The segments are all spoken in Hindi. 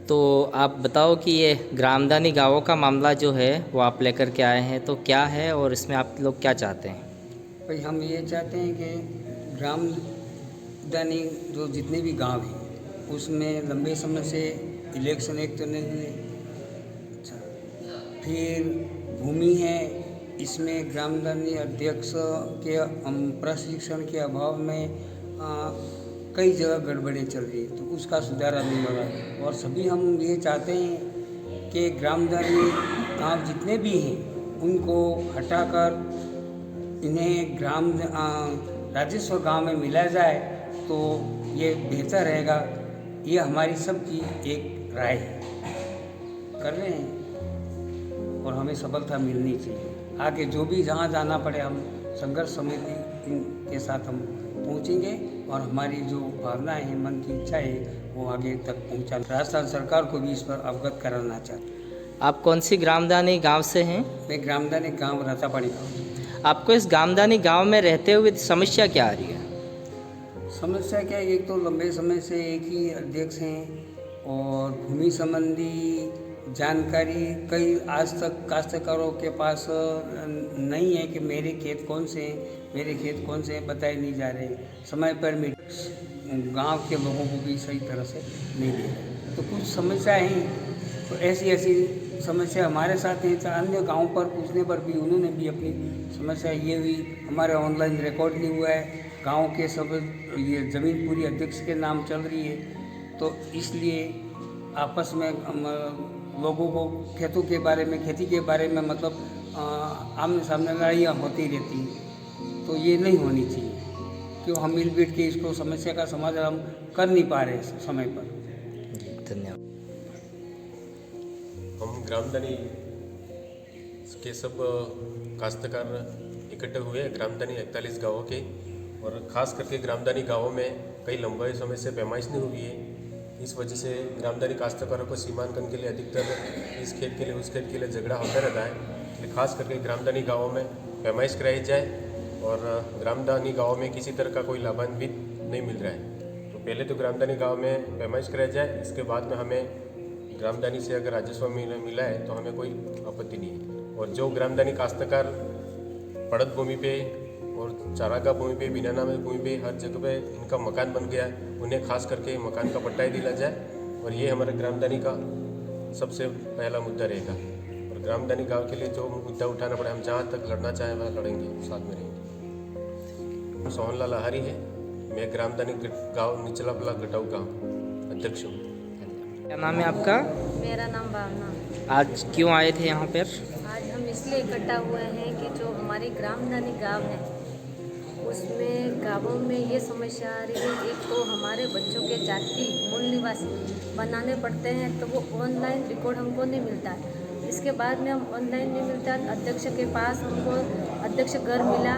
तो आप बताओ कि ये ग्रामदानी गाँवों का मामला जो है वो आप लेकर के आए हैं, तो क्या है और इसमें आप लोग क्या चाहते हैं? भाई हम ये चाहते हैं कि ग्रामदानी जो जितने भी गांव हैं उसमें लंबे समय से इलेक्शन एक तो नहीं, अच्छा, फिर भूमि है, इसमें ग्रामदानी अध्यक्ष के प्रशिक्षण के अभाव में कई जगह गड़बड़ें चल रही है, तो उसका सुधार नहीं हो रहा है। और सभी हम ये चाहते हैं कि ग्रामदानी गांव जितने भी हैं उनको हटाकर इन्हें राजस्व गांव में मिलाया जाए तो ये बेहतर रहेगा। ये हमारी सबकी एक राय है, कर रहे हैं और हमें सफलता मिलनी चाहिए। आगे जो भी जहाँ जाना पड़े हम संघर्ष समिति के साथ हम पहुँचेंगे और हमारी जो भावनाएं हैं, मन की इच्छा है वो आगे तक पहुँचा। राजस्थान सरकार को भी इस पर अवगत कराना चाहते हैं। आप कौन सी ग्रामदानी गांव से हैं? मैं ग्रामदानी गाँव रातापाड़ी गाँव। आपको इस ग्रामदानी गांव में रहते हुए समस्या क्या आ रही है? समस्या क्या है, एक तो लंबे समय से एक ही अध्यक्ष हैं और भूमि संबंधी जानकारी कई आज तक काश्तकारों के पास नहीं है कि मेरे खेत कौन से हैं, मेरे खेत कौन से हैं बताए नहीं जा रहे। समय पर गांव के लोगों को भी सही तरह से नहीं दे रहे, तो कुछ समस्याएं हैं। तो ऐसी समस्या हमारे साथ है, तो अन्य गाँव पर पूछने पर भी उन्होंने भी अपनी समस्या ये हुई। हमारे ऑनलाइन रिकॉर्ड नहीं हुआ है, गांव के सब ये ज़मीन पूरी अध्यक्ष के नाम चल रही है, तो इसलिए आपस में लोगों को खेतों के बारे में, खेती के बारे में मतलब आमने सामने लड़ाइयाँ होती रहती हैं। तो ये नहीं होनी चाहिए, क्यों हम मिल बैठ के इसको समस्या का समाधान हम कर नहीं पा रहे समय पर। धन्यवाद। हम ग्रामदानी के सब काश्तकार इकट्ठे हुए हैं, ग्रामदानी 41 गाँवों के, और ख़ास करके ग्रामदानी गाँवों में कई लंबे समय से पैमाइश नहीं हुई है। इस वजह से ग्रामदानी काश्तकारों को सीमांकन के लिए अधिकतर इस खेत के लिए उस खेत के लिए झगड़ा होता रहता है। इसलिए खास करके ग्रामदानी गाँवों में पैमाइश कराई जाए और ग्रामदानी गाँव में किसी तरह का कोई लाभान्वित नहीं मिल रहा है, तो पहले तो ग्रामदानी गाँव में पैमाइश कराई जाए। इसके बाद में हमें ग्रामदानी से अगर राजस्व मिला है तो हमें कोई आपत्ति नहीं है। और जो ग्रामदानी काश्तकार पड़त भूमि पे और चारागाह भूमि पे, बिनाना में भूमि पे, हर जगह पे इनका मकान बन गया, उन्हें खास करके मकान का पट्टा ही दिला जाए। और ये हमारे ग्रामदानी का सबसे पहला मुद्दा रहेगा। और ग्रामदानी गांव के लिए जो मुद्दा उठाना पड़े, हम जहाँ तक लड़ना चाहें वहाँ लड़ेंगे, साथ में रहेंगे। सोहनलाल आहारी है, मैं ग्रामदानी गाँव निचला ब्लॉक गटाऊ गाँव अध्यक्ष हूँ। क्या नाम है आपका? मेरा नाम भावना। आज क्यों आए थे यहाँ पर? आज हम इसलिए इकट्ठा हुए हैं कि जो हमारी ग्रामदानी गांव है उसमें गांवों में ये समस्या आ रही है, एक तो हमारे बच्चों के जाति मूल निवासी बनाने पड़ते हैं तो वो ऑनलाइन रिकॉर्ड हमको नहीं मिलता है। इसके बाद में हम ऑनलाइन नहीं मिलता, अध्यक्ष के पास हमको अध्यक्ष घर मिला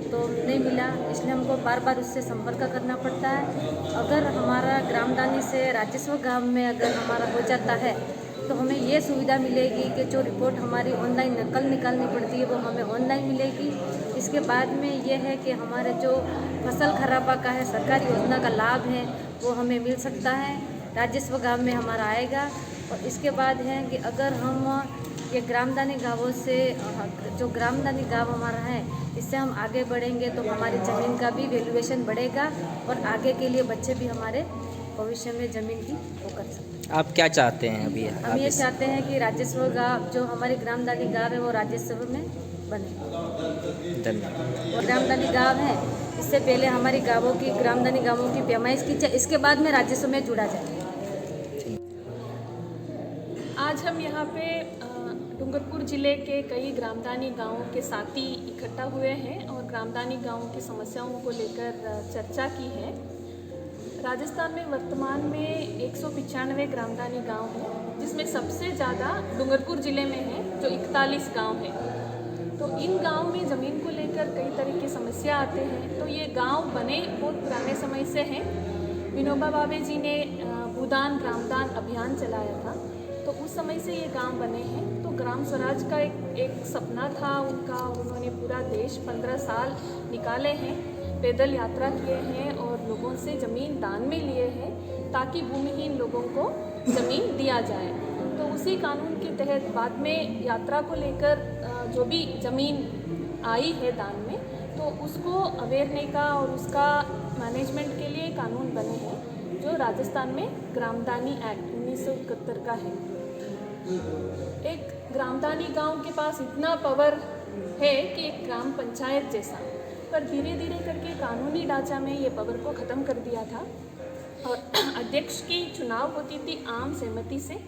तो नहीं मिला, इसलिए हमको बार बार उससे संपर्क करना पड़ता है। अगर हमारा ग्रामदानी से राजस्व गांव में अगर हमारा हो जाता है तो हमें ये सुविधा मिलेगी कि जो रिपोर्ट हमारी ऑनलाइन नकल निकालनी पड़ती है वो हमें ऑनलाइन मिलेगी। इसके बाद में ये है कि हमारे जो फसल खराबा का है सरकारी योजना का लाभ है वो हमें मिल सकता है, राजस्व गांव में हमारा आएगा। और इसके बाद है कि अगर हम ये ग्रामदानी गाँवों से जो ग्रामदानी गाँव हमारा है इससे हम आगे बढ़ेंगे तो हमारी ज़मीन का भी वैल्यूएशन बढ़ेगा और आगे के लिए बच्चे भी हमारे भविष्य में ज़मीन की वो कर सकते हैं। आप क्या चाहते हैं अभी? हम ये चाहते हैं कि राजस्व गाँव जो हमारी ग्रामदानी गाँव है वो राजस्व में बने। धन्यवाद। और ग्रामदानी गाँव है, इससे पहले हमारी गाँवों की ग्रामदानी गाँवों की पैमाइश की जाए, इसके बाद में राजस्व में जुड़ा जाए। आज हम यहाँ पे डूंगरपुर ज़िले के कई ग्रामदानी गांवों के साथी इकट्ठा हुए हैं और ग्रामदानी गांवों की समस्याओं को लेकर चर्चा की है। राजस्थान में वर्तमान में 195 ग्रामदानी गांव हैं, जिसमें सबसे ज़्यादा डूंगरपुर ज़िले में है जो 41 गांव हैं। तो इन गांव में ज़मीन को लेकर कई तरह की समस्या आते हैं। तो ये गांव बने बहुत पुराने समय से हैं। विनोबा भावे जी ने भूदान ग्रामदान अभियान चलाया था, तो उस समय से ये गांव बने हैं। तो ग्राम स्वराज का एक एक सपना था उनका, उन्होंने पूरा देश 15 साल निकाले हैं, पैदल यात्रा किए हैं और लोगों से ज़मीन दान में लिए हैं ताकि भूमिहीन लोगों को ज़मीन दिया जाए। तो उसी कानून के तहत बाद में यात्रा को लेकर जो भी ज़मीन आई है दान में, तो उसको अवेयरने का और उसका मैनेजमेंट के लिए कानून बने हैं जो राजस्थान में ग्रामदानी एक्ट 1971 का है। एक ग्रामदानी गांव के पास इतना पावर है कि एक ग्राम पंचायत जैसा, पर धीरे धीरे करके कानूनी ढांचा में ये पावर को ख़त्म कर दिया था और अध्यक्ष की चुनाव होती थी आम सहमति से।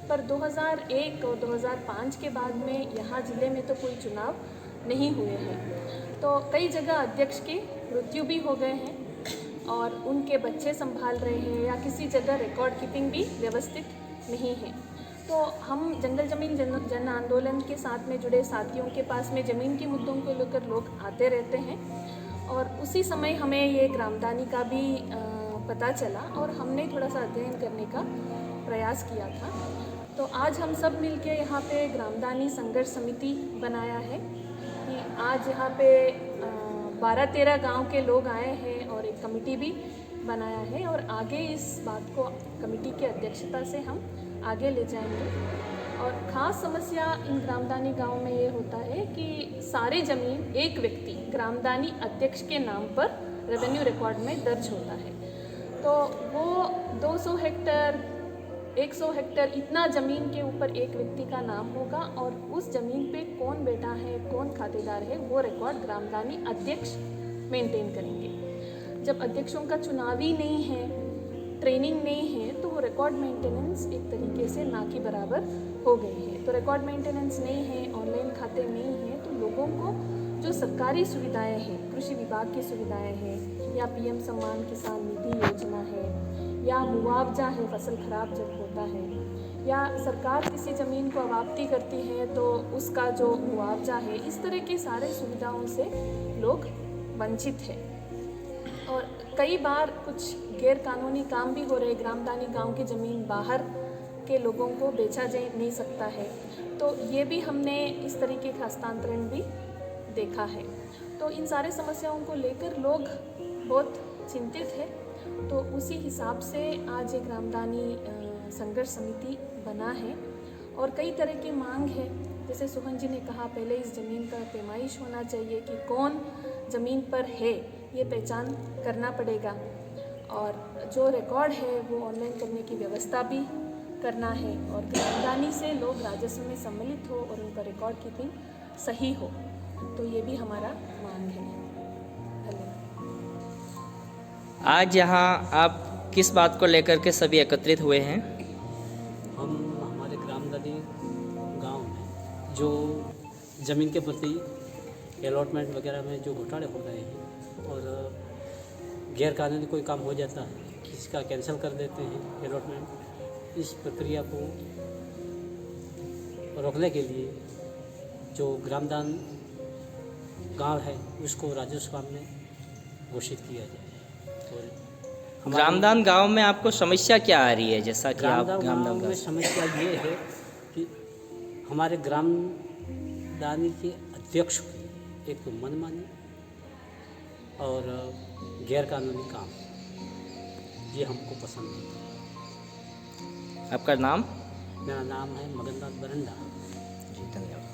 पर 2001 और 2005 के बाद में यहाँ ज़िले में तो कोई चुनाव नहीं हुए हैं। तो कई जगह अध्यक्ष की मृत्यु भी हो गए हैं और उनके बच्चे संभाल रहे हैं या किसी जगह रिकॉर्ड कीपिंग भी व्यवस्थित नहीं है। तो हम जंगल ज़मीन जन आंदोलन के साथ में जुड़े साथियों के पास में ज़मीन के मुद्दों को लेकर लोग आते रहते हैं और उसी समय हमें ये ग्रामदानी का भी पता चला और हमने थोड़ा सा अध्ययन करने का प्रयास किया था। तो आज हम सब मिलके यहाँ पे ग्रामदानी संघर्ष समिति बनाया है कि आज यहाँ पे 12-13 गांव के लोग आए हैं और एक कमेटी भी बनाया है और आगे इस बात को कमेटी की अध्यक्षता से हम आगे ले जाएंगे। और ख़ास समस्या इन ग्रामदानी गांव में ये होता है कि सारी ज़मीन एक व्यक्ति ग्रामदानी अध्यक्ष के नाम पर रेवेन्यू रिकॉर्ड में दर्ज होता है। तो वो 200 हेक्टेयर 100 हेक्टेयर इतना ज़मीन के ऊपर एक व्यक्ति का नाम होगा और उस ज़मीन पे कौन बैठा है, कौन खातेदार है, वो रिकॉर्ड ग्रामदानी अध्यक्ष मेंटेन करेंगे। जब अध्यक्षों का चुनाव ही नहीं है, ट्रेनिंग नहीं है, तो वो रिकॉर्ड मेंटेनेंस एक तरीके से ना के बराबर हो गई है। तो रिकॉर्ड मेंटेनेंस नहीं है, ऑनलाइन खाते नहीं हैं, तो लोगों को जो सरकारी सुविधाएं हैं, कृषि विभाग की सुविधाएं हैं या पीएम सम्मान किसान निधि योजना है या मुआवजा है फसल खराब जब होता है या सरकार किसी ज़मीन को अवाप्ति करती है तो उसका जो मुआवजा है, इस तरह की सारे सुविधाओं से लोग वंचित हैं। और कई बार कुछ गैर कानूनी काम भी हो रहे। ग्रामदानी गांव की ज़मीन बाहर के लोगों को बेचा जा नहीं सकता है, तो ये भी हमने इस तरीके का हस्तांतरण भी देखा है। तो इन सारे समस्याओं को लेकर लोग बहुत चिंतित है। तो उसी हिसाब से आज ये ग्रामदानी संघर्ष समिति बना है और कई तरह की मांग है। जैसे सोहन जी ने कहा, पहले इस ज़मीन का पैमाइश होना चाहिए कि कौन ज़मीन पर है, ये पहचान करना पड़ेगा और जो रिकॉर्ड है वो ऑनलाइन करने की व्यवस्था भी करना है और ग्रामदानी से लोग राजस्व में सम्मिलित हो और उनका रिकॉर्ड कीपिंग सही हो। तो ये भी हमारा मांग है। आज यहाँ आप किस बात को लेकर के सभी एकत्रित हुए हैं? हम हमारे ग्रामदानी गांव में जो ज़मीन के प्रति अलॉटमेंट वगैरह में जो घोटाले हो रहे हैं और गैर कानूनी कोई काम हो जाता है, किसी का कैंसिल कर देते हैं अलॉटमेंट, इस प्रक्रिया को रोकने के लिए जो ग्रामदान गांव है उसको राजस्व काम में घोषित किया जाए। और ग्रामदान गांव में आपको समस्या क्या आ रही है? जैसा कि आप ग्रामदान गांव में समस्या ये है कि हमारे ग्रामदानी के अध्यक्ष की एक तो मनमानी और गैर कानूनी काम, ये हमको पसंद नहीं। आपका नाम? मेरा नाम है मगननाथ बरंडा। जी, धन्यवाद।